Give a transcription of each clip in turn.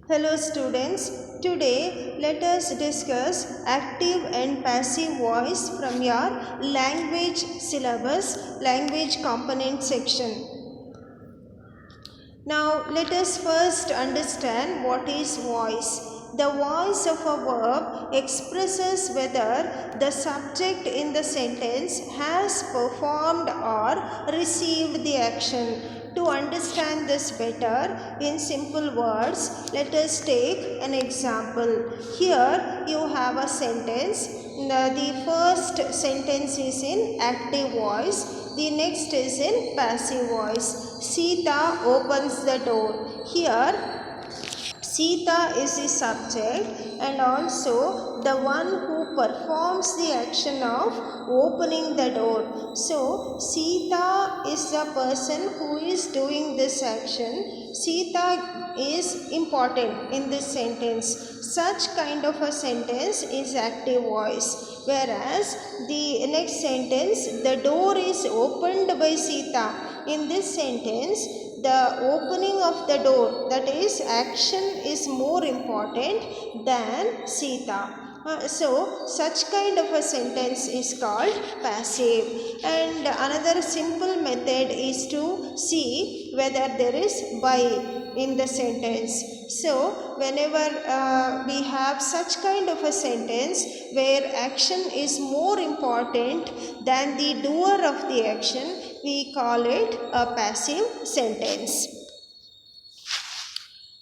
Hello students, today let us discuss active and passive voice from your language syllabus, language component section. Now let us first understand what is voice. The voice of a verb expresses whether the subject in the sentence has performed or received the action. To understand this better in simple words, let us take an example. Here you have a sentence. The first sentence is in active voice. The next is in passive voice. Sita opens the door. Here Sita is the subject and also the one who performs the action of opening the door. So, Sita is the person who is doing this action. Sita is important in this sentence. Such kind of a sentence is active voice. Whereas the next sentence, the door is opened by Sita. In this sentence, the opening of the door, that is action, is more important than Sita. So such kind of a sentence is called passive. And another simple method is to see whether there is by in the sentence. So whenever we have such kind of a sentence where action is more important than the doer of the action, we call it a passive sentence.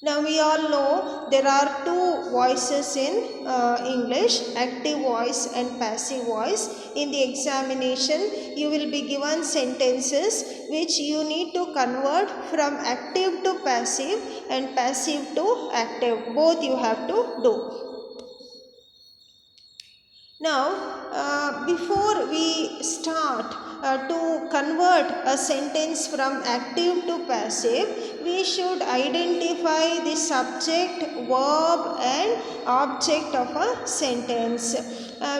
Now we all know there are two voices in English, active voice and passive voice. In the examination, you will be given sentences which you need to convert from active to passive and passive to active. Both you have to do. Now, before we start to convert a sentence from active to passive, we should identify the subject, verb and object of a sentence.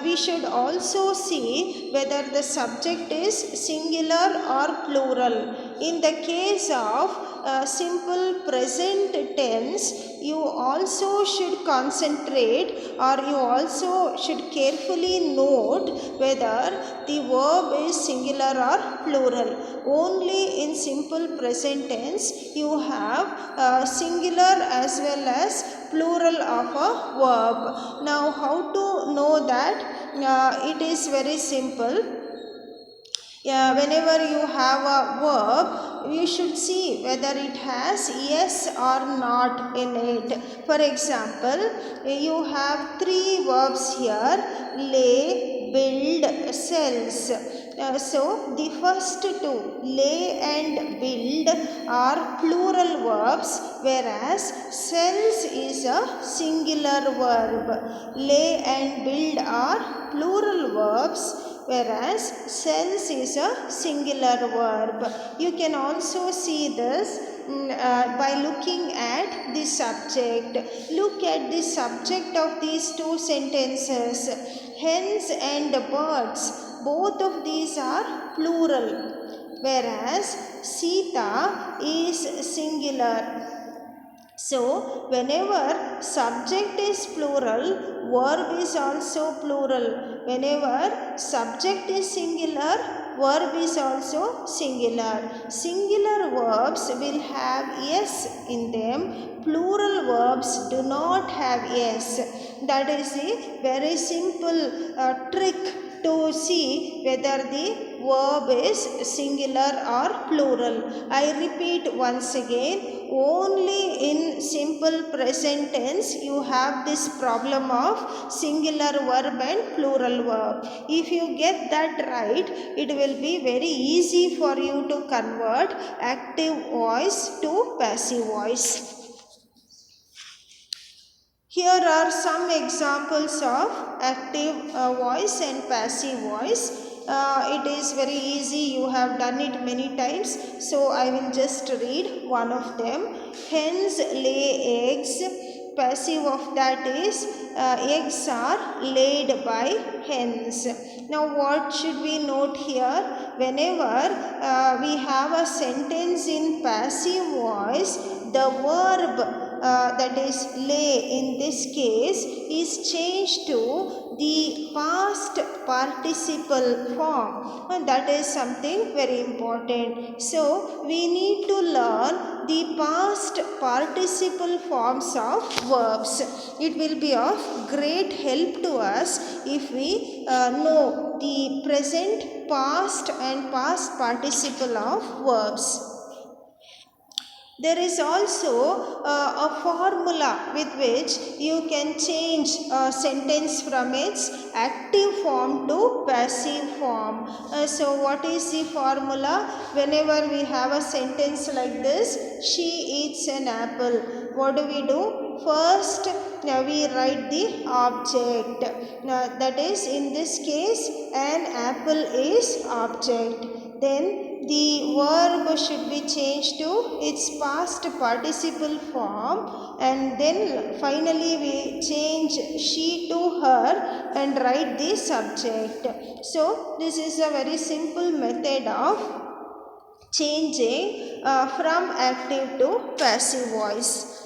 We should also see whether the subject is singular or plural. In the case of simple present tense, you also should concentrate or you also should carefully note whether the verb is singular or plural. Only in simple present tense you have singular as well as plural of a verb. Now how to know that? It is very simple. Whenever you have a verb, you should see whether it has yes or not in it. For example, you have three verbs here: lay, build, sells. So the first two, lay and build, are plural verbs, whereas sells is a singular verb. Lay and build are plural verbs, whereas sells is a singular verb. You can also see this by looking at the subject. Look at the subject of these two sentences. Hens and birds, both of these are plural, whereas Sita is singular. So, whenever subject is plural, verb is also plural. Whenever subject is singular, verb is also singular. Singular verbs will have yes in them. Plural verbs do not have yes. That is a very simple trick to see whether the verb is singular or plural. I repeat once again, only in simple present tense you have this problem of singular verb and plural verb. If you get that right, it will be very easy for you to convert active voice to passive voice. Here are some examples of active voice and passive voice. It is very easy, you have done it many times, so I will just read one of them. Hens lay eggs. Passive of that is eggs are laid by hens. Now what should we note here? Whenever we have a sentence in passive voice, the verb that is lay in this case, is changed to the past participle form, and that is something very important. So we need to learn the past participle forms of verbs. It will be of great help to us if we know the present, past and past participle of verbs. There is also a formula with which you can change a sentence from its active form to passive form. So what is the formula? Whenever we have a sentence like this, she eats an apple, what do? First, we write the object. That is, in this case, an apple is object. Then the verb should be changed to its past participle form, and then finally we change she to her and write the subject. So this is a very simple method of changing from active to passive voice.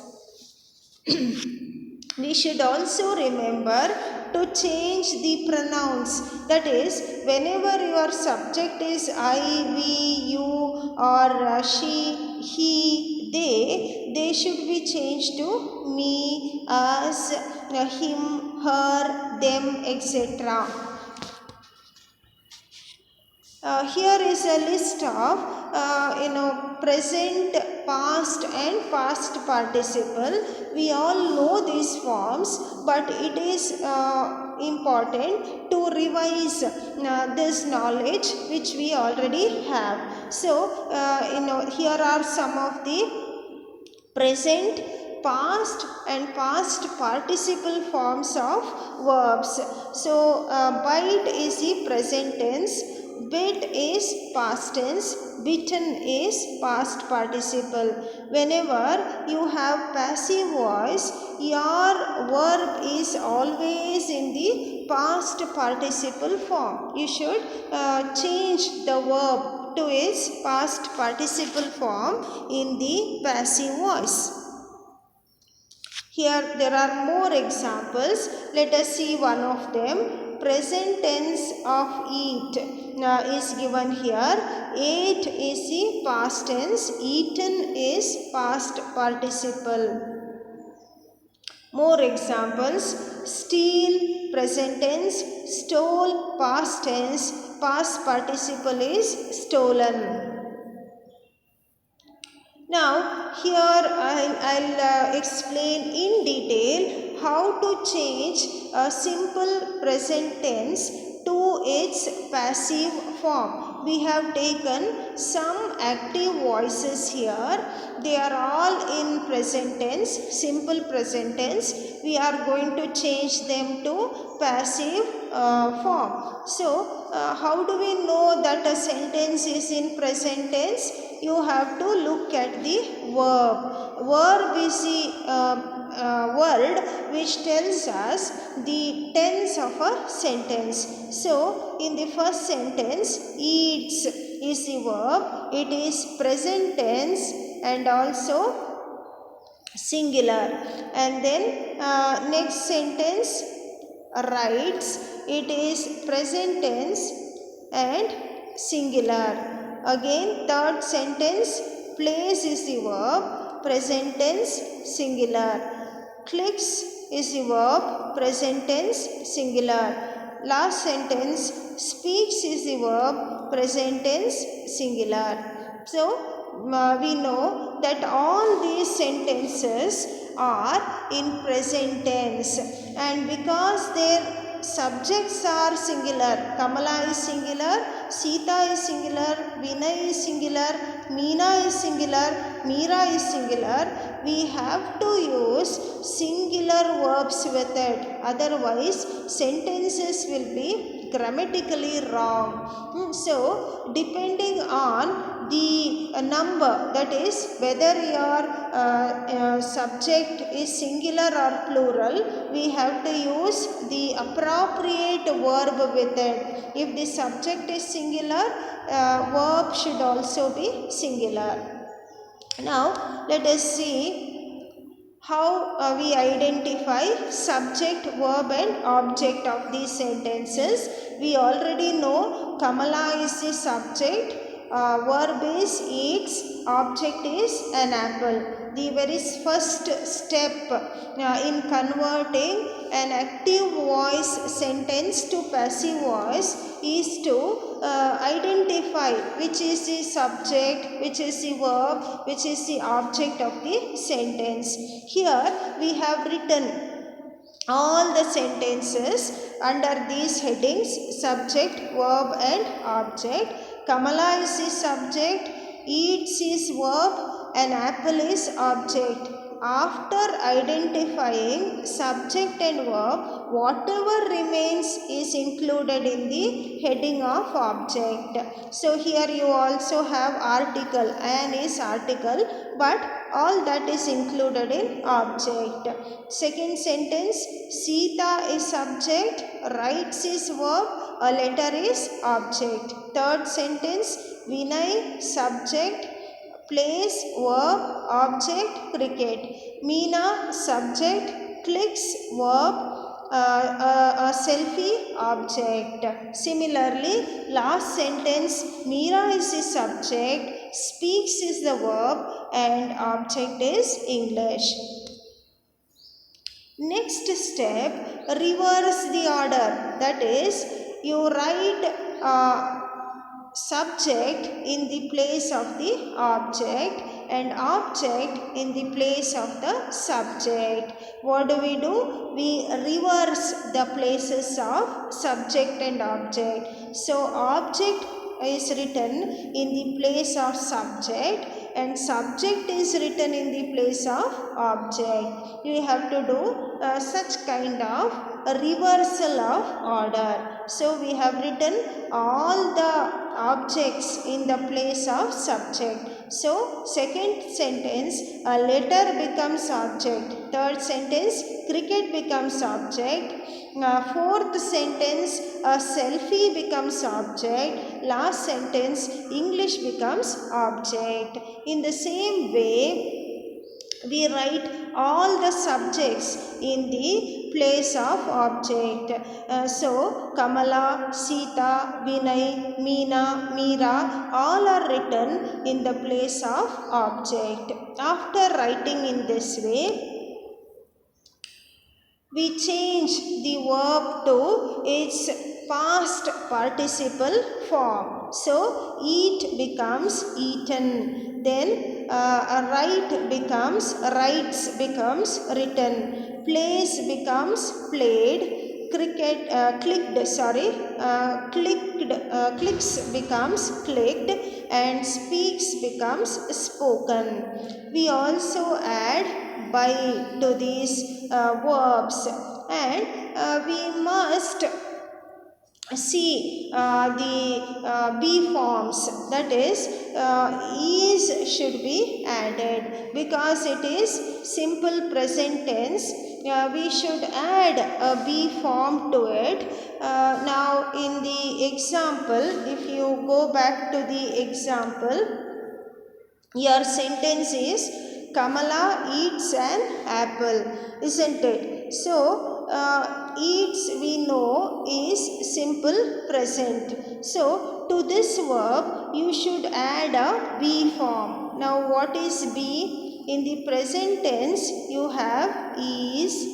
We should also remember to change the pronouns. That is, whenever your subject is I, we, you, or she, he, they should be changed to me, us, him, her, them, etc. Here is a list of present, past and past participle. We all know these forms, but it is important to revise this knowledge which we already have. So here are some of the present, past and past participle forms of verbs. So bite is the present tense, bit is past tense, bitten is past participle. Whenever you have passive voice, your verb is always in the past participle form. You should change the verb to its past participle form in the passive voice. Here there are more examples. Let us see one of them. Present tense of eat is given here. Ate is the past tense. Eaten is past participle. More examples. Steal, present tense. Stole, past tense. Past participle is stolen. Now here I'll explain in detail how to change a simple present tense to its passive form. We have taken some active voices here. They are all in present tense, simple present tense. We are going to change them to passive form. So how do we know that a sentence is in present tense? You have to look at the verb. Verb is the word which tells us the tense of a sentence. So in the first sentence, eats is the verb. It is present tense and also singular. And then next sentence, writes. It is present tense and singular. Again, third sentence, plays is the verb, present tense, singular. Clicks is the verb, present tense, singular. Last sentence, speaks is the verb, present tense, singular. So, we know that all these sentences are in present tense, and because their subjects are singular, Kamala is singular, Sita is singular, Vinay is singular, Meena is singular, Meera is singular, we have to use singular verbs with it. Otherwise, sentences will be grammatically wrong. So, depending on the number, that is whether your subject is singular or plural, we have to use the appropriate verb with it. If the subject is singular, verb should also be singular. Now let us see How we identify subject, verb and object of these sentences? We already know Kamala is the subject, verb is eats, object is an apple. The very first step in converting an active voice sentence to passive voice is to identify which is the subject, which is the verb, which is the object of the sentence. Here we have written all the sentences under these headings: subject, verb and object. Kamala is the subject, eats is verb, and apple is object. After identifying subject and verb, whatever remains is included in the heading of object. So here you also have article. An is article, but all that is included in object. Second sentence, Sita is subject, writes is verb, a letter is object. Third sentence, Vinay subject, plays verb, object, cricket. Meena subject, clicks verb, a selfie object. Similarly, last sentence, Meera is the subject, speaks is the verb and object is English. Next step, reverse the order. That is, you write subject in the place of the object and object in the place of the subject. What do? We reverse the places of subject and object. So object is written in the place of subject and subject is written in the place of object. You have to do such kind of reversal of order. So we have written all the objects in the place of subject. So second sentence, a letter becomes object. Third sentence, cricket becomes object. Fourth sentence, a selfie becomes object. Last sentence, English becomes object. In the same way, we write all the subjects in the place of object. So, Kamala, Sita, Vinay, Meena, Meera, all are written in the place of object. After writing in this way, we change the verb to its past participle form. So, eat becomes eaten. Then, write becomes writes becomes written. Plays becomes played. Clicks becomes clicked, and speaks becomes spoken. We also add by to these verbs, and we must see the be forms, that is should be added because it is simple present tense. We should add a be form to it. Now in the example, if you go back to the example, your sentence is Kamala eats an apple, isn't it? So, eats we know is simple present. So, to this verb you should add a be form. Now, what is be? In the present tense, you have is,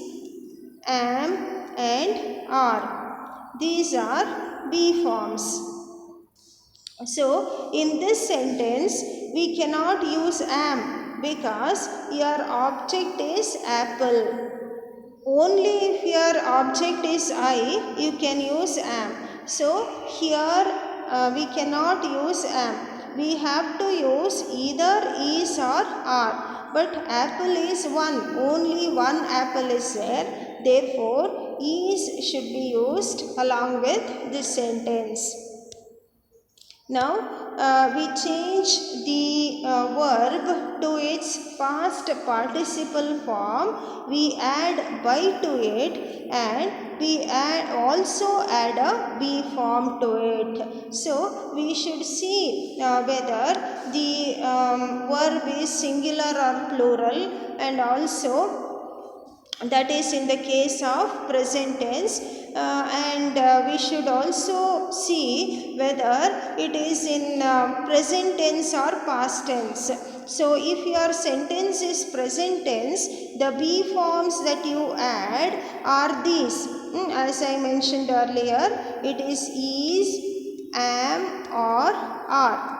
am and are. These are be forms. So, in this sentence, we cannot use am because your object is apple. Only if your object is I, you can use am. So, here we cannot use am. We have to use either is or are. But apple is one. Only one apple is there. Therefore, is should be used along with this sentence. Now, we change the verb to its past participle form. We add by to it, and we also add a be form to it. So, we should see whether the verb is singular or plural, and also that is in the case of present tense. And we should also see whether it is in present tense or past tense. So if your sentence is present tense, the be forms that you add are these. As I mentioned earlier, it is, am, or are.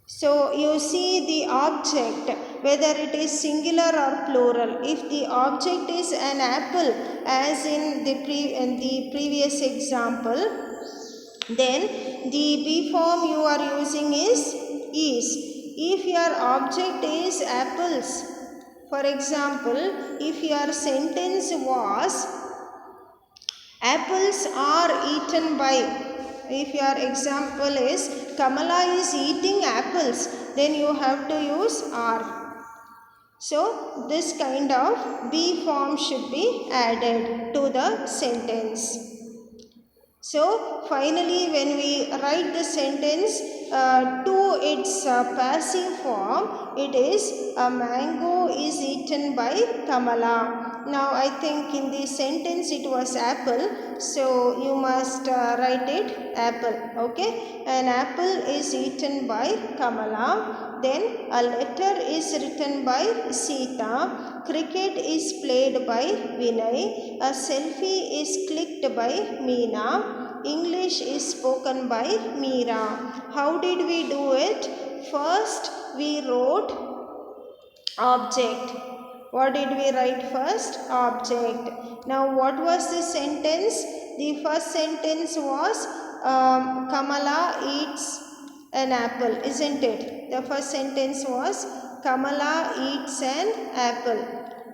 So you see the object, whether it is singular or plural. If the object is an apple, as in the previous example, then the be form you are using is. If your object is apples, for example, if your sentence was apples are eaten by, if your example is Kamala is eating apples, then you have to use are. So this kind of be form should be added to the sentence. So finally, when we write the sentence to its passive form, it is a mango is eaten by Kamala. Now I think in the sentence it was apple, so you must write it apple. Okay, an apple is eaten by Kamala. Then a letter is written by Sita. Cricket is played by Vinay. A selfie is clicked by Meena. English is spoken by Meera. How did we do it? First, we wrote object. What did we write first? Object. Now, what was the sentence? The first sentence was Kamala eats an apple, isn't it? The first sentence was Kamala eats an apple.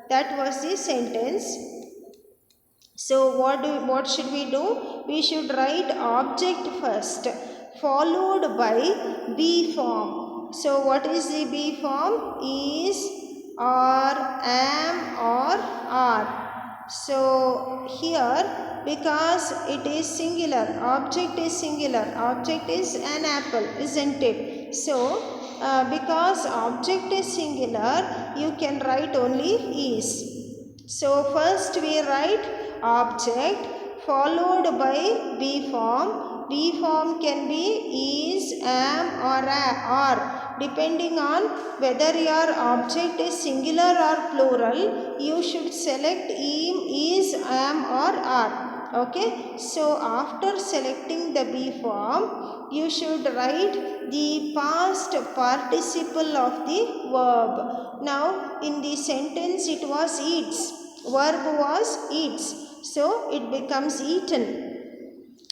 That was the sentence. So what should we do? We should write object first, followed by be form. So what is the be form? Is, or, am, or, are. So here, because it is singular, object is singular, object is an apple, isn't it? So because object is singular, you can write only is. So first we write object followed by be form. Be form can be is, am, or are. Depending on whether your object is singular or plural, you should select is, am, or are. Okay. So after selecting the be form, you should write the past participle of the verb. Now in the sentence it was eats. Verb was eats. So it becomes eaten.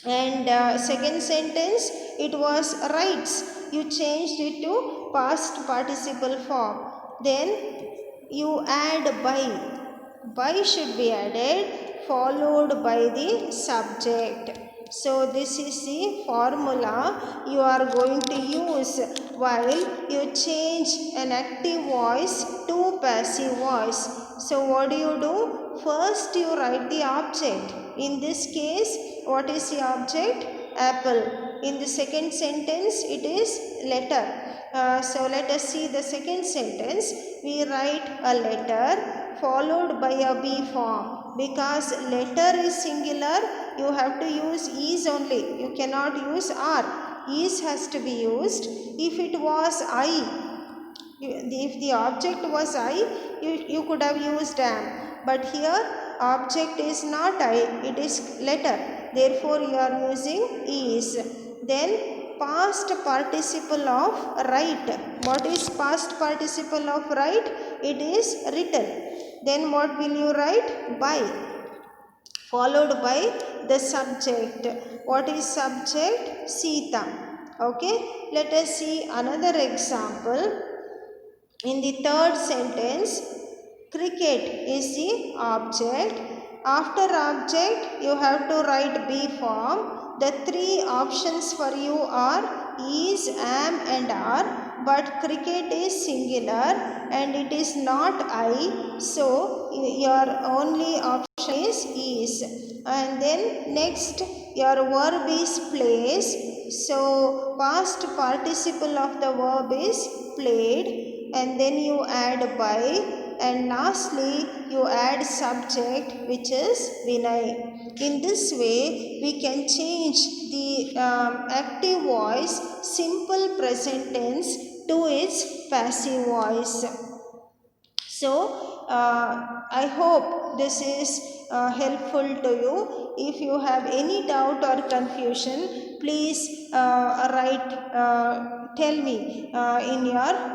And second sentence it was writes. You changed it to past participle form. Then you add by. By should be added, followed by the subject. So this is the formula you are going to use while you change an active voice to passive voice. So what do? First you write the object. In this case, what is the object? Apple. In the second sentence, it is letter. So let us see the second sentence. We write a letter followed by a be form. Because letter is singular, you have to use is only. You cannot use are. Is has to be used. If it was I, if the object was I, you could have used am. But here object is not I, it is letter. Therefore you are using is. Then past participle of write. What is past participle of write? It is written. Then what will you write? By. Followed by the subject. What is subject? Sita. Okay. Let us see another example. In the third sentence, cricket is the object. After object, you have to write be form. The three options for you are is, am, and are. But cricket is singular and it is not I. So your only option is. And then next, your verb is plays. So past participle of the verb is played. And then you add by, and lastly you add subject, which is Vinay. In this way we can change the active voice simple present tense to its passive voice. So I hope this is helpful to you. If you have any doubt or confusion, please tell me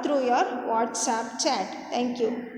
through your WhatsApp chat. Thank you.